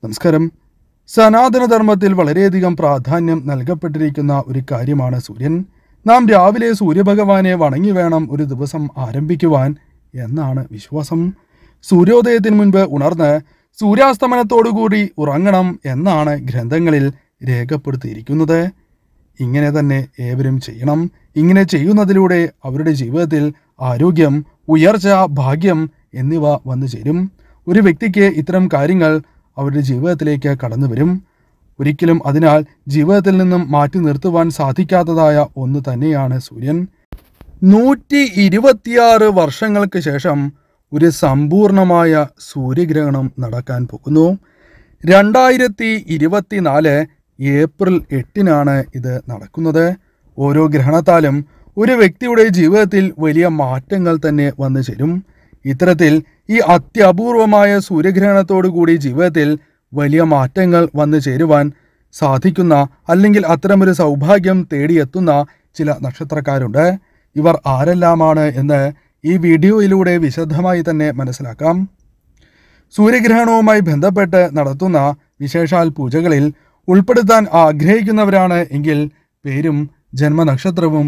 നമസ്കാരം. സനാതനധർമ്മത്തിൽ വളരെയധികം പ്രാധാന്യം നൽകപ്പെട്ടിരിക്കുന്ന ഒരു കാര്യമാണ് സൂര്യൻ. നാം രാവിലെ സൂര്യഭഗവാനെ വണങ്ങി വേണം ഒരു ദിവസം ആരംഭിക്കുവാൻ എന്നാണ് വിശ്വാസം. സൂര്യോദയത്തിന് മുൻപ് ഉണർന്ന് സൂര്യാസ്തമനത്തോടുകൂടി ഉറങ്ങണം എന്നാണ് ഗ്രന്ഥങ്ങളിൽ രേഖപ്പെടുത്തിയിരിക്കുന്നത്. ഇങ്ങനെ തന്നെ ഏവരും ചെയ്യണം. ഇങ്ങനെ ചെയ്യുന്നതിലൂടെ അവരുടെ ജീവിതത്തിൽ ആരോഗ്യം, ഉയർച്ച, ഭാഗ്യം എന്നിവ വന്നു ചേരും. ഒരു വ്യക്തിക്ക് ഇത്തരം കാര്യങ്ങൾ അവരുടെ ജീവിതത്തിലേക്ക് കടന്നു വരും. ഒരിക്കലും അതിനാൽ ജീവിതത്തിൽ നിന്നും മാറ്റി നിർത്തുവാൻ സാധിക്കാത്തതായ ഒന്ന് തന്നെയാണ് സൂര്യൻ. 126 വർഷങ്ങൾക്ക് ശേഷം ഒരു സമ്പൂർണമായ സൂര്യഗ്രഹണം നടക്കാൻ പോകുന്നു. 2024 ഏപ്രിൽ 8 ഇത് നടക്കുന്നത്. ഓരോ ഗ്രഹണത്താലും ഒരു വ്യക്തിയുടെ ജീവിതത്തിൽ വലിയ മാറ്റങ്ങൾ തന്നെ വന്നു ചേരും. ഇത്തരത്തിൽ ഈ അത്യപൂർവമായ സൂര്യഗ്രഹണത്തോടുകൂടി ജീവിതത്തിൽ വലിയ മാറ്റങ്ങൾ വന്നു ചേരുവാൻ സാധിക്കുന്ന അല്ലെങ്കിൽ അത്തരമൊരു സൗഭാഗ്യം തേടിയെത്തുന്ന ചില നക്ഷത്രക്കാരുണ്ട്. ഇവർ ആരെല്ലാമാണ് എന്ന് ഈ വീഡിയോയിലൂടെ വിശദമായി തന്നെ മനസ്സിലാക്കാം. സൂര്യഗ്രഹണവുമായി ബന്ധപ്പെട്ട് നടത്തുന്ന വിശേഷാൽ പൂജകളിൽ ഉൾപ്പെടുത്താൻ ആഗ്രഹിക്കുന്നവരാണ് എങ്കിൽ പേരും ജന്മനക്ഷത്രവും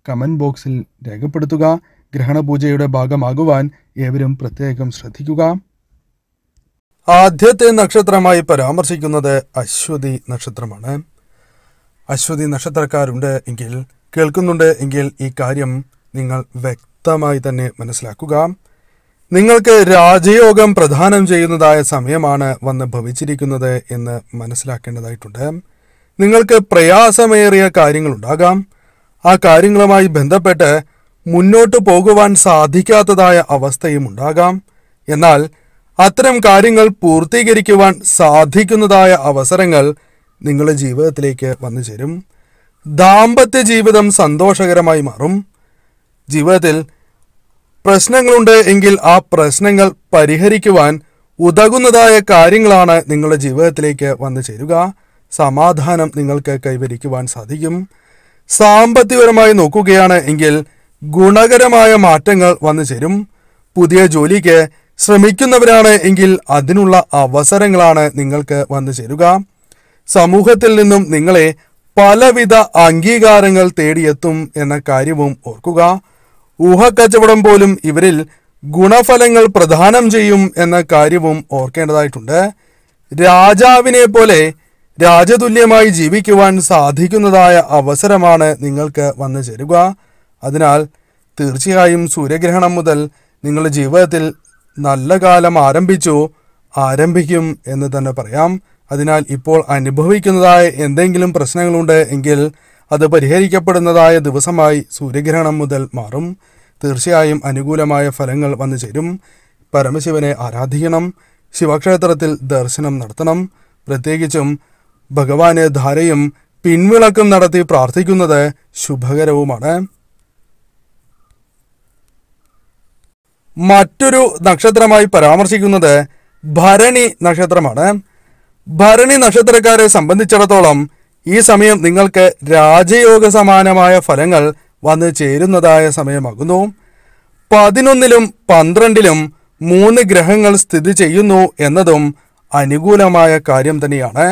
കമൻറ്റ് ബോക്സിൽ രേഖപ്പെടുത്തുക. ഗ്രഹണപൂജയുടെ ഭാഗമാകുവാൻ ഏവരും പ്രത്യേകം ശ്രദ്ധിക്കുക. ആദ്യത്തെ നക്ഷത്രമായി പരാമർശിക്കുന്നത് അശ്വതി നക്ഷത്രമാണ്. അശ്വതി നക്ഷത്രക്കാരുണ്ട് എങ്കിൽ, കേൾക്കുന്നുണ്ട് എങ്കിൽ ഈ കാര്യം നിങ്ങൾ വ്യക്തമായി തന്നെ മനസ്സിലാക്കുക. നിങ്ങൾക്ക് രാജയോഗം പ്രദാനം ചെയ്യുന്നതായ സമയമാണ് വന്ന് ഭവിച്ചിരിക്കുന്നത് എന്ന് മനസ്സിലാക്കേണ്ടതായിട്ടുണ്ട്. നിങ്ങൾക്ക് പ്രയാസമേറിയ കാര്യങ്ങളുണ്ടാകാം. ആ കാര്യങ്ങളുമായി ബന്ധപ്പെട്ട് മുന്നോട്ട് പോകുവാൻ സാധിക്കാത്തതായ അവസ്ഥയും ഉണ്ടാകാം. എന്നാൽ അത്തരം കാര്യങ്ങൾ പൂർത്തീകരിക്കുവാൻ സാധിക്കുന്നതായ അവസരങ്ങൾ നിങ്ങളുടെ ജീവിതത്തിലേക്ക് വന്നു ചേരും. ദാമ്പത്യ ജീവിതം സന്തോഷകരമായി മാറും. ജീവിതത്തിൽ പ്രശ്നങ്ങളുണ്ട് എങ്കിൽ ആ പ്രശ്നങ്ങൾ പരിഹരിക്കുവാൻ ഉതകുന്നതായ കാര്യങ്ങളാണ് നിങ്ങളുടെ ജീവിതത്തിലേക്ക് വന്നു ചേരുക. സമാധാനം നിങ്ങൾക്ക് കൈവരിക്കുവാൻ സാധിക്കും. സാമ്പത്തികപരമായി നോക്കുകയാണ് എങ്കിൽ ഗുണകരമായ മാറ്റങ്ങൾ വന്നു ചേരും. പുതിയ ജോലിക്ക് ശ്രമിക്കുന്നവരാണ് എങ്കിൽ അതിനുള്ള അവസരങ്ങളാണ് നിങ്ങൾക്ക് വന്നു ചേരുക. സമൂഹത്തിൽ നിന്നും നിങ്ങളെ പലവിധ അംഗീകാരങ്ങൾ തേടിയെത്തും എന്ന കാര്യവും ഓർക്കുക. ഊഹക്കച്ചവടം പോലും ഇവരിൽ ഗുണഫലങ്ങൾ പ്രദാനം ചെയ്യും എന്ന കാര്യവും ഓർക്കേണ്ടതായിട്ടുണ്ട്. രാജാവിനെ പോലെ രാജതുല്യമായി ജീവിക്കുവാൻ സാധിക്കുന്നതായ അവസരമാണ് നിങ്ങൾക്ക് വന്നു ചേരുക. അതിനാൽ തീർച്ചയായും സൂര്യഗ്രഹണം മുതൽ നിങ്ങളുടെ ജീവിതത്തിൽ നല്ല കാലം ആരംഭിക്കും എന്ന് തന്നെ പറയാം. അതിനാൽ ഇപ്പോൾ അനുഭവിക്കുന്നതായ എന്തെങ്കിലും പ്രശ്നങ്ങളുണ്ട് എങ്കിൽ അത് പരിഹരിക്കപ്പെടുന്നതായ ദിവസമായി സൂര്യഗ്രഹണം മുതൽ മാറും. തീർച്ചയായും അനുകൂലമായ ഫലങ്ങൾ വന്നു ചേരും. പരമശിവനെ ആരാധിക്കണം. ശിവക്ഷേത്രത്തിൽ ദർശനം നടത്തണം. പ്രത്യേകിച്ചും ഭഗവാന് ധാരയും പിൻവിളക്കും നടത്തി പ്രാർത്ഥിക്കുന്നത് ശുഭകരവുമാണ്. മറ്റൊരു നക്ഷത്രമായി പരാമർശിക്കുന്നത് ഭരണി നക്ഷത്രമാണ്. ഭരണി നക്ഷത്രക്കാരെ സംബന്ധിച്ചിടത്തോളം ഈ സമയം നിങ്ങൾക്ക് രാജയോഗ സമാനമായ ഫലങ്ങൾ വന്നു ചേരുന്നതായ സമയമാകുന്നു. 11ലും 12ലും 3 ഗ്രഹങ്ങൾ സ്ഥിതി ചെയ്യുന്നു എന്നതും അനുകൂലമായ കാര്യം തന്നെയാണ്.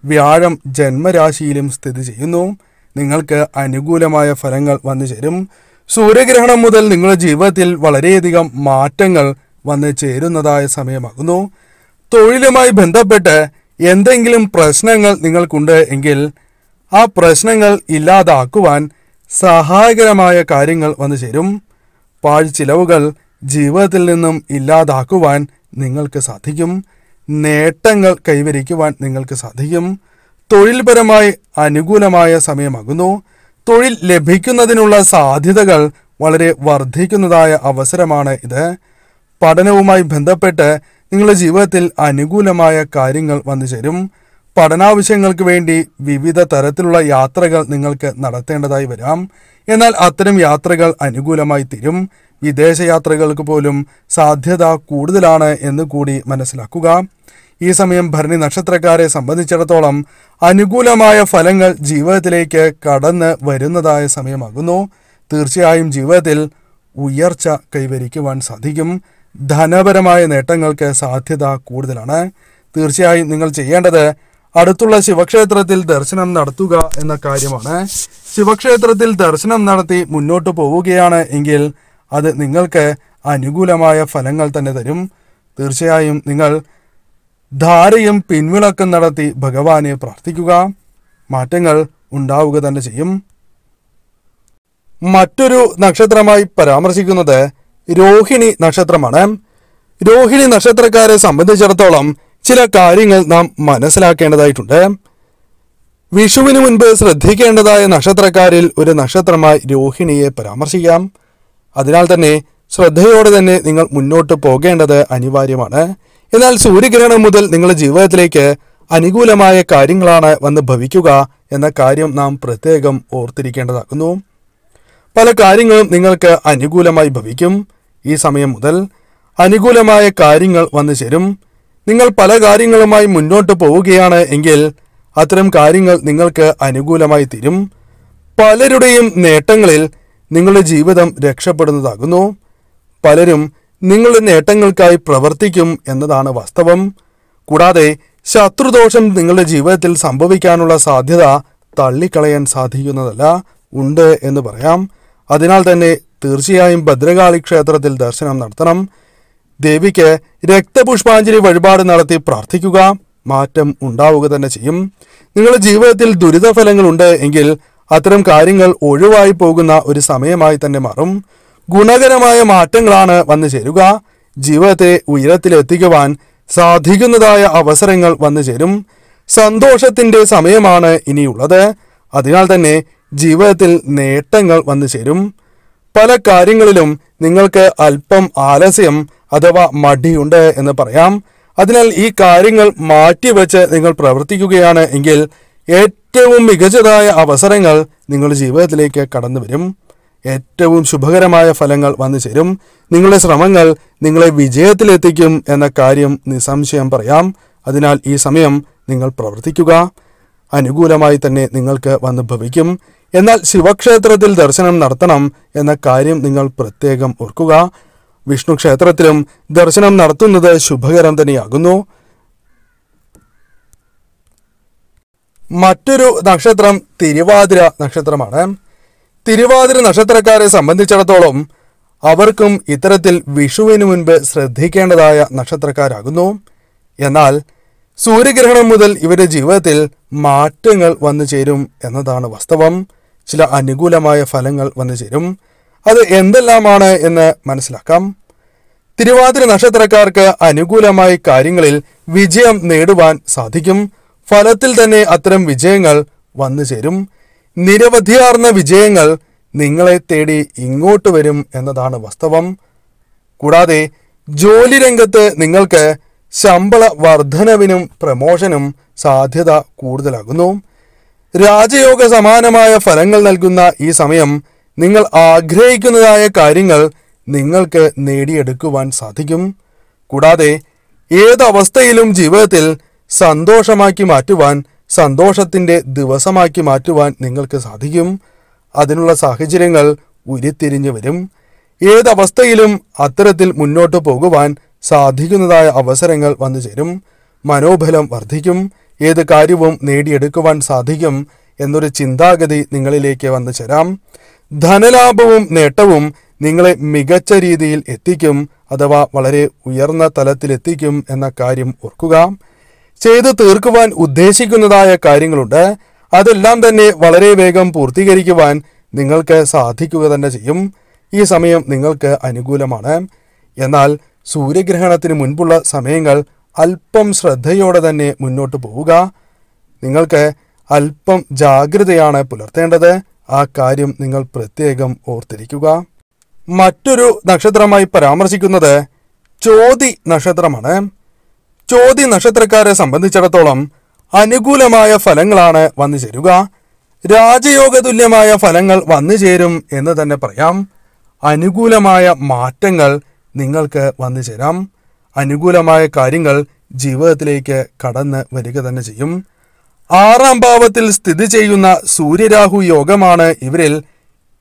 വ്യാഴം ജന്മരാശിയിലും സ്ഥിതി ചെയ്യുന്നു. നിങ്ങൾക്ക് അനുകൂലമായ ഫലങ്ങൾ വന്നു ചേരും. സൂര്യഗ്രഹണം മുതൽ നിങ്ങളുടെ ജീവിതത്തിൽ വളരെയധികം മാറ്റങ്ങൾ വന്നു ചേരുന്നതായ സമയമാകുന്നു. തൊഴിലുമായി ബന്ധപ്പെട്ട് എന്തെങ്കിലും പ്രശ്നങ്ങൾ നിങ്ങൾക്കുണ്ട് എങ്കിൽ ആ പ്രശ്നങ്ങൾ ഇല്ലാതാക്കുവാൻ സഹായകരമായ കാര്യങ്ങൾ വന്നു ചേരും. പാഴ്ചിലവുകൾ ജീവിതത്തിൽ നിന്നും ഇല്ലാതാക്കുവാൻ നിങ്ങൾക്ക് സാധിക്കും. നേട്ടങ്ങൾ കൈവരിക്കുവാൻ നിങ്ങൾക്ക് സാധിക്കും. തൊഴിൽപരമായി അനുകൂലമായ സമയമാകുന്നു. തൊഴിൽ ലഭിക്കുന്നതിനുള്ള സാധ്യതകൾ വളരെ വർദ്ധിക്കുന്നതായ അവസരമാണ് ഇത്. പഠനവുമായി ബന്ധപ്പെട്ട് നിങ്ങളുടെ ജീവിതത്തിൽ അനുകൂലമായ കാര്യങ്ങൾ വന്നു ചേരും. പഠനാവശ്യങ്ങൾക്ക് വേണ്ടി വിവിധ തരത്തിലുള്ള യാത്രകൾ നിങ്ങൾക്ക് നടത്തേണ്ടതായി വരാം. എന്നാൽ അത്തരം യാത്രകൾ അനുകൂലമായി തീരും. വിദേശയാത്രകൾക്ക് പോലും സാധ്യത കൂടുതലാണ് എന്ന് കൂടി മനസ്സിലാക്കുക. ഈ സമയം ഭരണി നക്ഷത്രക്കാരെ സംബന്ധിച്ചിടത്തോളം അനുകൂലമായ ഫലങ്ങൾ ജീവിതത്തിലേക്ക് കടന്ന് വരുന്നതായ സമയമാകുന്നു. തീർച്ചയായും ജീവിതത്തിൽ ഉയർച്ച കൈവരിക്കുവാൻ സാധിക്കും. ധനപരമായ നേട്ടങ്ങൾക്ക് സാധ്യത കൂടുതലാണ്. തീർച്ചയായും നിങ്ങൾ ചെയ്യേണ്ടത് അടുത്തുള്ള ശിവക്ഷേത്രത്തിൽ ദർശനം നടത്തുക എന്ന കാര്യമാണ്. ശിവക്ഷേത്രത്തിൽ ദർശനം നടത്തി മുന്നോട്ട് പോവുകയാണ് എങ്കിൽ അത് നിങ്ങൾക്ക് അനുകൂലമായ ഫലങ്ങൾ തന്നെ തരും. തീർച്ചയായും നിങ്ങൾ ധാരയും പിൻവിളക്കം നടത്തി ഭഗവാനെ പ്രാർത്ഥിക്കുക. മാറ്റങ്ങൾ ഉണ്ടാവുക തന്നെ ചെയ്യും. മറ്റൊരു നക്ഷത്രമായി പരാമർശിക്കുന്നത് രോഹിണി നക്ഷത്രമാണ്. രോഹിണി നക്ഷത്രക്കാരെ സംബന്ധിച്ചിടത്തോളം ചില കാര്യങ്ങൾ നാം മനസ്സിലാക്കേണ്ടതായിട്ടുണ്ട്. വിഷുവിന് മുൻപ് ശ്രദ്ധിക്കേണ്ടതായ നക്ഷത്രക്കാരിൽ ഒരു നക്ഷത്രമായി രോഹിണിയെ പരാമർശിക്കാം. അതിനാൽ തന്നെ ശ്രദ്ധയോടെ തന്നെ നിങ്ങൾ മുന്നോട്ട് പോകേണ്ടത് അനിവാര്യമാണ്. എന്നാൽ സൂര്യഗ്രഹണം മുതൽ നിങ്ങളുടെ ജീവിതത്തിലേക്ക് അനുകൂലമായ കാര്യങ്ങളാണ് വന്ന് ഭവിക്കുക എന്ന കാര്യം നാം പ്രത്യേകം ഓർത്തിരിക്കേണ്ടതാകുന്നു. പല കാര്യങ്ങളും നിങ്ങൾക്ക് അനുകൂലമായി ഭവിക്കും. ഈ സമയം മുതൽ അനുകൂലമായ കാര്യങ്ങൾ വന്നു ചേരും. നിങ്ങൾ പല കാര്യങ്ങളുമായി മുന്നോട്ട് പോവുകയാണ് എങ്കിൽ അത്തരം കാര്യങ്ങൾ നിങ്ങൾക്ക് അനുകൂലമായി തീരും. പലരുടെയും നേട്ടങ്ങളിൽ നിങ്ങളുടെ ജീവിതം രക്ഷപ്പെടുന്നതാകുന്നു. പലരും നിങ്ങളുടെ നേട്ടങ്ങൾക്കായി പ്രവർത്തിക്കും എന്നതാണ് വാസ്തവം. കൂടാതെ ശത്രുദോഷം നിങ്ങളുടെ ജീവിതത്തിൽ സംഭവിക്കാനുള്ള സാധ്യത തള്ളിക്കളയാൻ സാധിക്കുന്നതല്ല, ഉണ്ട് എന്ന് പറയാം. അതിനാൽ തന്നെ തീർച്ചയായും ഭദ്രകാളി ക്ഷേത്രത്തിൽ ദർശനം നടത്തണം. ദേവിക്ക് രക്തപുഷ്പാഞ്ജലി വഴിപാട് നടത്തി പ്രാർത്ഥിക്കുക. മാറ്റം ഉണ്ടാവുക തന്നെ ചെയ്യും. നിങ്ങളുടെ ജീവിതത്തിൽ ദുരിതഫലങ്ങളുണ്ട് എങ്കിൽ അത്തരം കാര്യങ്ങൾ ഒഴിവായി പോകുന്ന ഒരു സമയമായി തന്നെ മാറും. ഗുണകരമായ മാറ്റങ്ങളാണ് വന്നു ചേരുക. ജീവിതത്തെ ഉയരത്തിലെത്തിക്കുവാൻ സാധിക്കുന്നതായ അവസരങ്ങൾ വന്നു ചേരും. സന്തോഷത്തിന്റെ സമയമാണ് ഇനിയുള്ളത്. അതിനാൽ തന്നെ ജീവിതത്തിൽ നേട്ടങ്ങൾ വന്നു ചേരും. പല കാര്യങ്ങളിലും നിങ്ങൾക്ക് അല്പം ആലസ്യം അഥവാ മടിയുണ്ട് എന്ന് പറയാം. അതിനാൽ ഈ കാര്യങ്ങൾ മാറ്റിവെച്ച് നിങ്ങൾ പ്രവർത്തിക്കുകയാണ് എങ്കിൽ ഏറ്റവും മികച്ചതായ അവസരങ്ങൾ നിങ്ങളുടെ ജീവിതത്തിലേക്ക് കടന്നു വരും. ഏറ്റവും ശുഭകരമായ ഫലങ്ങൾ വന്നു ചേരും. നിങ്ങളുടെ ശ്രമങ്ങൾ നിങ്ങളെ വിജയത്തിലെത്തിക്കും എന്ന കാര്യം നിസ്സംശയം പറയാം. അതിനാൽ ഈ സമയം നിങ്ങൾ പ്രവർത്തിക്കുക. അനുകൂലമായി തന്നെ നിങ്ങൾക്ക് വന്ന് ഭവിക്കും. എന്നാൽ ശിവക്ഷേത്രത്തിൽ ദർശനം നടത്തണം എന്ന കാര്യം നിങ്ങൾ പ്രത്യേകം ഓർക്കുക. വിഷ്ണു ക്ഷേത്രത്തിലും ദർശനം നടത്തുന്നത് ശുഭകരം തന്നെയാകുന്നു. മറ്റൊരു നക്ഷത്രം തിരുവാതിര നക്ഷത്രമാണ്. തിരുവാതിര നക്ഷത്രക്കാരെ സംബന്ധിച്ചിടത്തോളം അവർക്കും ഇത്തരത്തിൽ വിഷുവിന് മുൻപ് ശ്രദ്ധിക്കേണ്ടതായ നക്ഷത്രക്കാരാകുന്നു. എന്നാൽ സൂര്യഗ്രഹണം മുതൽ ഇവരുടെ ജീവിതത്തിൽ മാറ്റങ്ങൾ വന്നു ചേരും എന്നതാണ് വാസ്തവം. ചില അനുകൂലമായ ഫലങ്ങൾ വന്നു ചേരും. അത് എന്തെല്ലാമാണ് എന്ന് മനസ്സിലാക്കാം. തിരുവാതിര നക്ഷത്രക്കാർക്ക് അനുകൂലമായ കാര്യങ്ങളിൽ വിജയം നേടുവാൻ സാധിക്കും. ഫലത്തിൽ തന്നെ അത്തരം വിജയങ്ങൾ വന്നു ചേരും. നിരവധിയാർന്ന വിജയങ്ങൾ നിങ്ങളെ തേടി ഇങ്ങോട്ട് വരും എന്നതാണ് വാസ്തവം. കൂടാതെ ജോലി രംഗത്ത് നിങ്ങൾക്ക് ശമ്പള വർധനവിനും പ്രമോഷനും സാധ്യത കൂടുതലാകുന്നു. രാജയോഗ സമാനമായ ഫലങ്ങൾ നൽകുന്ന ഈ സമയം നിങ്ങൾ ആഗ്രഹിക്കുന്നതായ കാര്യങ്ങൾ നിങ്ങൾക്ക് നേടിയെടുക്കുവാൻ സാധിക്കും. കൂടാതെ ഏതവസ്ഥയിലും ജീവിതത്തിൽ സന്തോഷമാക്കി മാറ്റുവാൻ, സന്തോഷത്തിൻ്റെ ദിവസമാക്കി മാറ്റുവാൻ നിങ്ങൾക്ക് സാധിക്കും. അതിനുള്ള സാഹചര്യങ്ങൾ ഉരുത്തിരിഞ്ഞു വരും. ഏതവസ്ഥയിലും അത്തരത്തിൽ മുന്നോട്ട് പോകുവാൻ സാധിക്കുന്നതായ അവസരങ്ങൾ വന്നു ചേരും. മനോബലം വർദ്ധിക്കും. ഏത് കാര്യവും നേടിയെടുക്കുവാൻ സാധിക്കും എന്നൊരു ചിന്താഗതി നിങ്ങളിലേക്ക് വന്നു ചേരാം. ധനലാഭവും നേട്ടവും നിങ്ങളെ മികച്ച രീതിയിൽ എത്തിക്കും, അഥവാ വളരെ ഉയർന്ന തലത്തിലെത്തിക്കും എന്ന കാര്യം ഓർക്കുക. ചെയ്തു തീർക്കുവാൻ ഉദ്ദേശിക്കുന്നതായ കാര്യങ്ങളുണ്ട്. അതെല്ലാം തന്നെ വളരെ വേഗം പൂർത്തീകരിക്കുവാൻ നിങ്ങൾക്ക് സാധിക്കുക തന്നെ ചെയ്യും. ഈ സമയം നിങ്ങൾക്ക് അനുകൂലമാണ്. എന്നാൽ സൂര്യഗ്രഹണത്തിന് മുൻപുള്ള സമയങ്ങൾ അല്പം ശ്രദ്ധയോടെ തന്നെ മുന്നോട്ട് പോവുക. നിങ്ങൾക്ക് അല്പം ജാഗ്രതയാണ് പുലർത്തേണ്ടത്. ആ കാര്യം നിങ്ങൾ പ്രത്യേകം ഓർത്തിരിക്കുക. മറ്റൊരു നക്ഷത്രമായി പരാമർശിക്കുന്നത് ചോതി നക്ഷത്രമാണ്. ചോതി നക്ഷത്രക്കാരെ സംബന്ധിച്ചിടത്തോളം അനുകൂലമായ ഫലങ്ങളാണ് വന്നു ചേരുക. രാജയോഗ തുല്യമായ ഫലങ്ങൾ വന്നു ചേരും എന്ന് തന്നെ പറയാം. അനുകൂലമായ മാറ്റങ്ങൾ നിങ്ങൾക്ക് വന്നു ചേരാം. അനുകൂലമായ കാര്യങ്ങൾ ജീവിതത്തിലേക്ക് കടന്ന് വരിക തന്നെ ചെയ്യും. 6ാം ഭാവത്തിൽ സ്ഥിതി ചെയ്യുന്ന സൂര്യരാഹു യോഗമാണ് ഇവരിൽ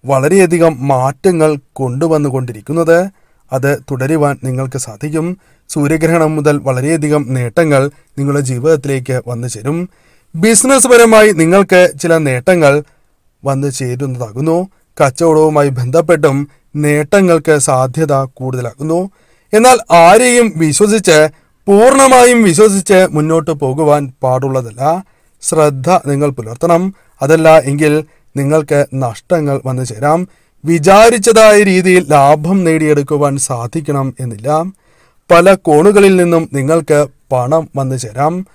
വളരെയധികം മാറ്റങ്ങൾ കൊണ്ടുവന്നുകൊണ്ടിരിക്കുന്നത്. അത് തുടരുവാൻ നിങ്ങൾക്ക് സാധിക്കും. സൂര്യഗ്രഹണം മുതൽ വളരെയധികം നേട്ടങ്ങൾ നിങ്ങളുടെ ജീവിതത്തിലേക്ക് വന്നു ചേരും. ബിസിനസ് പരമായി നിങ്ങൾക്ക് ചില നേട്ടങ്ങൾ വന്നു ചേരുന്നതാകുന്നു. കച്ചവടവുമായി ബന്ധപ്പെട്ടും നേട്ടങ്ങൾക്ക് സാധ്യത കൂടുതലാകുന്നു. എന്നാൽ ആരെയും പൂർണ്ണമായും വിശ്വസിച്ച് മുന്നോട്ട് പോകുവാൻ പാടുള്ളതല്ല. ശ്രദ്ധ നിങ്ങൾ പുലർത്തണം. അതല്ല എങ്കിൽ നിങ്ങൾക്ക് നഷ്ടങ്ങൾ വന്നു ചേരാം. വിചാരിച്ചതായ രീതിയിൽ ലാഭം നേടിയെടുക്കുവാൻ സാധിക്കണം എന്നില്ല. പല കോണുകളിൽ നിന്നും നിങ്ങൾക്ക് പണം വന്നു ചേരാം.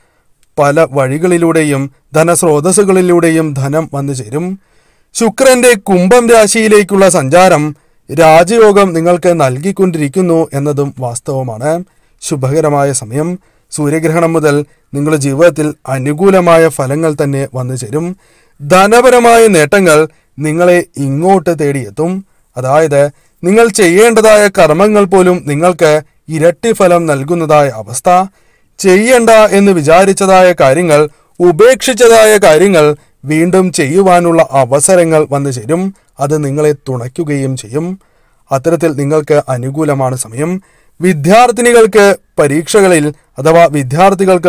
പല വഴികളിലൂടെയും ധനസ്രോതസ്സുകളിലൂടെയും ധനം വന്നു ചേരും. ശുക്രന്റെ കുംഭം രാശിയിലേക്കുള്ള സഞ്ചാരം രാജയോഗം നിങ്ങൾക്ക് നൽകിക്കൊണ്ടിരിക്കുന്നു എന്നതും വാസ്തവമാണ്. ശുഭകരമായ സമയം. സൂര്യഗ്രഹണം മുതൽ നിങ്ങളുടെ ജീവിതത്തിൽ അനുകൂലമായ ഫലങ്ങൾ തന്നെ വന്നു ചേരും. ധനപരമായ നേട്ടങ്ങൾ നിങ്ങളെ ഇങ്ങോട്ട് തേടിയെത്തും. അതായത് നിങ്ങൾ ചെയ്യേണ്ടതായ കർമ്മങ്ങൾ പോലും നിങ്ങൾക്ക് ഇരട്ടി ഫലം നൽകുന്നതായ അവസ്ഥ. ചെയ്യണ്ട എന്ന് വിചാരിച്ചതായ കാര്യങ്ങൾ, ഉപേക്ഷിച്ചതായ കാര്യങ്ങൾ വീണ്ടും ചെയ്യുവാനുള്ള അവസരങ്ങൾ വന്നു ചേരും. അത് നിങ്ങളെ തുണയ്ക്കുകയും ചെയ്യും. അത്തരത്തിൽ നിങ്ങൾക്ക് അനുകൂലമാണ് സമയം. വിദ്യാർത്ഥികൾക്ക്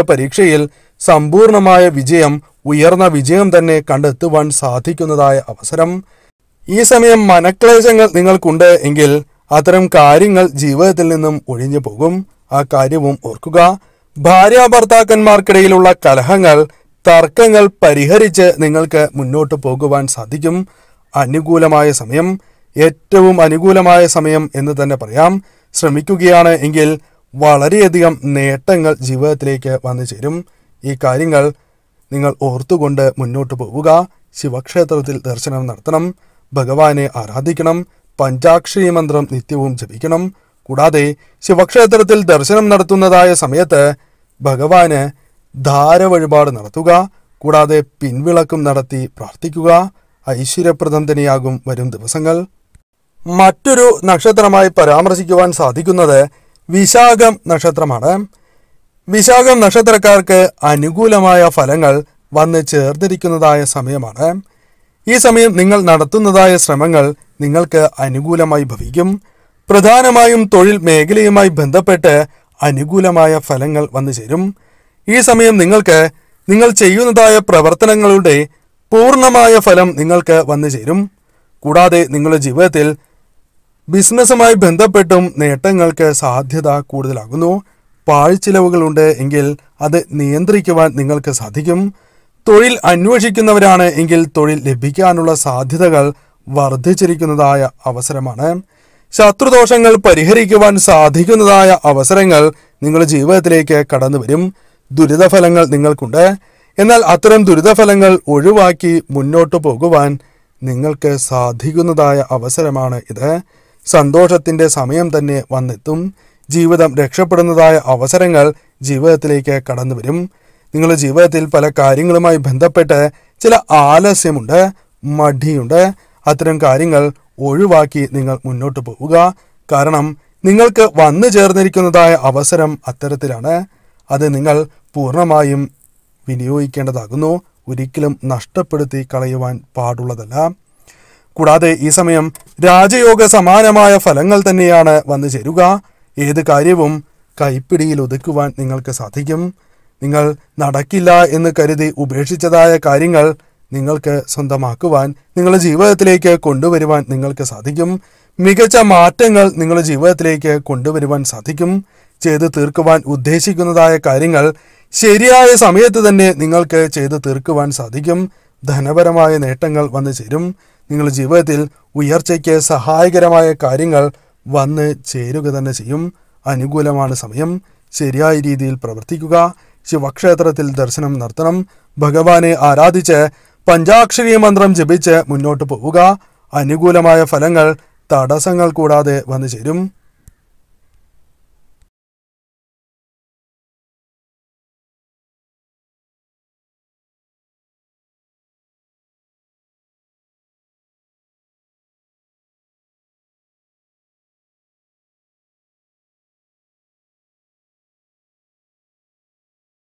പരീക്ഷയിൽ സമ്പൂർണമായ വിജയം, ഉയർന്ന വിജയം തന്നെ കണ്ടെത്തുവാൻ സാധിക്കുന്നതായ അവസരം. ഈ സമയം മനക്ലേശങ്ങൾ നിങ്ങൾക്കുണ്ട് എങ്കിൽ അത്തരം കാര്യങ്ങൾ ജീവിതത്തിൽ നിന്നും ഒഴിഞ്ഞു പോകും. ആ കാര്യവും ഓർക്കുക. ഭാര്യാഭർത്താക്കന്മാർക്കിടയിലുള്ള കലഹങ്ങൾ, തർക്കങ്ങൾ പരിഹരിച്ച് നിങ്ങൾക്ക് മുന്നോട്ട് പോകുവാൻ സാധിക്കും. അനുകൂലമായ സമയം, ഏറ്റവും അനുകൂലമായ സമയം എന്ന് തന്നെ പറയാം. ശ്രമിക്കുകയാണ് എങ്കിൽ വളരെയധികം നേട്ടങ്ങൾ ജീവിതത്തിലേക്ക് വന്നു ചേരും. ഈ കാര്യങ്ങൾ നിങ്ങൾ ഓർത്തുകൊണ്ട് മുന്നോട്ട് പോവുക. ശിവക്ഷേത്രത്തിൽ ദർശനം നടത്തണം. ഭഗവാനെ ആരാധിക്കണം. പഞ്ചാക്ഷരി മന്ത്രം നിത്യവും ജപിക്കണം. കൂടാതെ ശിവക്ഷേത്രത്തിൽ ദർശനം നടത്തുന്നതായ സമയത്ത് ഭഗവാന് ധാര വഴിപാട് നടത്തുക. കൂടാതെ പിൻവിളക്കും നടത്തി പ്രാർത്ഥിക്കുക. ഐശ്വര്യപ്രദം തന്നെയാകും വരും ദിവസങ്ങൾ. മറ്റൊരു നക്ഷത്രമായി പരാമർശിക്കുവാൻ സാധിക്കുന്നത് വിശാഖം നക്ഷത്രമാണ്. വിശാഖം നക്ഷത്രക്കാർക്ക് അനുകൂലമായ ഫലങ്ങൾ വന്ന് ചേർന്നിരിക്കുന്നതായ സമയമാണ്. ഈ സമയം നിങ്ങൾ നടത്തുന്നതായ ശ്രമങ്ങൾ നിങ്ങൾക്ക് അനുകൂലമായി ഭവിക്കും. പ്രധാനമായും തൊഴിൽ മേഖലയുമായി ബന്ധപ്പെട്ട് അനുകൂലമായ ഫലങ്ങൾ വന്നു ചേരും. ഈ സമയം നിങ്ങൾ ചെയ്യുന്നതായ പ്രവർത്തനങ്ങളുടെ പൂർണ്ണമായ ഫലം നിങ്ങൾക്ക് വന്നു ചേരും. കൂടാതെ നിങ്ങളുടെ ജീവിതത്തിൽ ബിസിനസ്സുമായി ബന്ധപ്പെട്ടും നേട്ടങ്ങൾക്ക് സാധ്യത കൂടുതലാകുന്നു. പാഴ്ചിലവുകളുണ്ട് എങ്കിൽ അത് നിയന്ത്രിക്കുവാൻ നിങ്ങൾക്ക് സാധിക്കും. തൊഴിൽ അന്വേഷിക്കുന്നവരാണ് എങ്കിൽ തൊഴിൽ ലഭിക്കാനുള്ള സാധ്യതകൾ വർദ്ധിച്ചിരിക്കുന്നതായ അവസരമാണ്. ശത്രുദോഷങ്ങൾ പരിഹരിക്കുവാൻ സാധിക്കുന്നതായ അവസരങ്ങൾ നിങ്ങളുടെ ജീവിതത്തിലേക്ക് കടന്നു വരും. ദുരിതഫലങ്ങൾ നിങ്ങൾക്കുണ്ട്. എന്നാൽ അത്തരം ദുരിതഫലങ്ങൾ ഒഴിവാക്കി മുന്നോട്ട് പോകുവാൻ നിങ്ങൾക്ക് സാധിക്കുന്നതായ അവസരമാണ് ഇത്. സന്തോഷത്തിൻ്റെ സമയം തന്നെ വന്നെത്തും. ജീവിതം രക്ഷപ്പെടുന്നതായ അവസരങ്ങൾ ജീവിതത്തിലേക്ക് കടന്നു വരും. നിങ്ങളുടെ ജീവിതത്തിൽ പല കാര്യങ്ങളുമായി ബന്ധപ്പെട്ട് ചില ആലസ്യമുണ്ട്, മടിയുണ്ട്. അത്തരം കാര്യങ്ങൾ ഒഴിവാക്കി നിങ്ങൾ മുന്നോട്ട് പോവുക. കാരണം നിങ്ങൾക്ക് വന്നു ചേർന്നിരിക്കുന്നതായ അവസരം അത്തരത്തിലാണ്. അത് നിങ്ങൾ പൂർണ്ണമായും വിനിയോഗിക്കേണ്ടതാകുന്നു. ഒരിക്കലും നഷ്ടപ്പെടുത്തി കളയുവാൻ പാടുള്ളതല്ല. കൂടാതെ ഈ സമയം രാജയോഗ സമാനമായ ഫലങ്ങൾ തന്നെയാണ് വന്നു ചേരുക. ഏത് കാര്യവും കൈപ്പിടിയിൽ ഒതുക്കുവാൻ നിങ്ങൾക്ക് സാധിക്കും. നിങ്ങൾ നടക്കില്ല എന്ന് കരുതി ഉപേക്ഷിച്ചതായ കാര്യങ്ങൾ നിങ്ങൾക്ക് സ്വന്തമാക്കുവാൻ, നിങ്ങളുടെ ജീവിതത്തിലേക്ക് കൊണ്ടുവരുവാൻ നിങ്ങൾക്ക് സാധിക്കും. മികച്ച മാറ്റങ്ങൾ നിങ്ങളുടെ ജീവിതത്തിലേക്ക് കൊണ്ടുവരുവാൻ സാധിക്കും. ചെയ്തു തീർക്കുവാൻ ഉദ്ദേശിക്കുന്നതായ കാര്യങ്ങൾ ശരിയായ സമയത്ത് തന്നെ നിങ്ങൾക്ക് ചെയ്തു തീർക്കുവാൻ സാധിക്കും. ധനപരമായ നേട്ടങ്ങൾ വന്നു ചേരും. നിങ്ങളുടെ ജീവിതത്തിൽ ഉയർച്ചയ്ക്ക് സഹായകരമായ കാര്യങ്ങൾ വന്ന് ചേരുക തന്നെ ചെയ്യും. അനുകൂലമാണ് സമയം. ശരിയായ രീതിയിൽ പ്രവർത്തിക്കുക. ശിവക്ഷേത്രത്തിൽ ദർശനം നടത്തണം. ഭഗവാനെ ആരാധിച്ച് പഞ്ചാക്ഷരി മന്ത്രം ജപിച്ച് മുന്നോട്ട് പോവുക. അനുകൂലമായ ഫലങ്ങൾ തടസ്സങ്ങൾ കൂടാതെ വന്നു ചേരും.